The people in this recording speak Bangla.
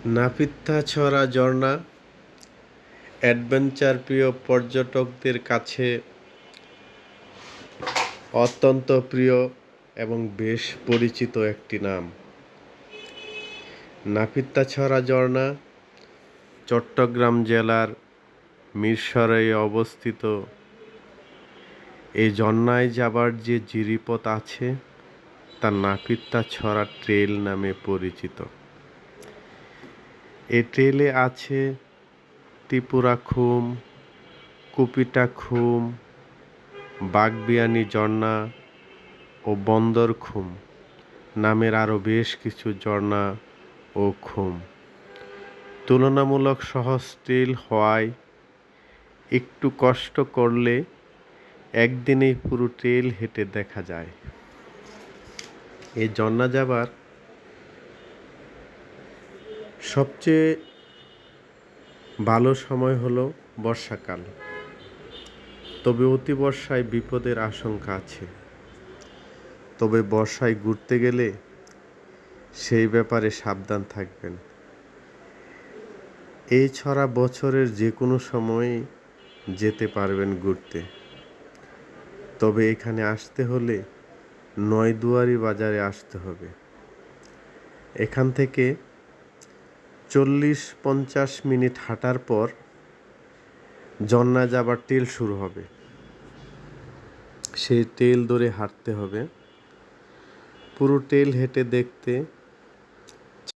নাপিতাছড়া ঝর্ণা অ্যাডভেঞ্চার প্রিয় পর্যটকদের কাছে অত্যন্ত প্রিয় এবং বেশ পরিচিত একটি নাম। নাপিতাছড়া ঝর্ণা চট্টগ্রাম জেলার মিরসরাইয়ে অবস্থিত। এই ঝর্ণায় যাবার যে জিরিপথ আছে তা নাপিতাছড়া ট্রেল নামে পরিচিত। এ ট্রেলে আছে ত্রিপুরা খুম, কুপিটা খুম, বাগবিয়ানি ঝর্ণা ও বন্দর খুম নামের আরও বেশ কিছু ঝর্ণা ও খুম। তুলনামূলক সহজ ট্রেল হওয়ায় একটু কষ্ট করলে একদিনেই পুরো ট্রেল হেঁটে দেখা যায়। এই ঝর্ণা যাবার সবচেয়ে ভালো সময় হলো বর্ষাকাল, তবে অতি বর্ষায় বিপদের আশঙ্কা আছে। তবে বর্ষায় ঘুরতে গেলে সেই ব্যাপারে সাবধান থাকবেন। এই ছড়া বছরের যে কোনো সময়ে যেতে পারবেন ঘুরতে। তবে এখানে আসতে হলে নয়দুয়ারি বাজারে আসতে হবে। এখান থেকে 40-50 মিনিট হাঁটার পর ঝর্ণা যাবার ট্রেল শুরু হবে। সেই ট্রেল ধরে হাঁটতে হবে। পুরো ট্রেল হেঁটে দেখতে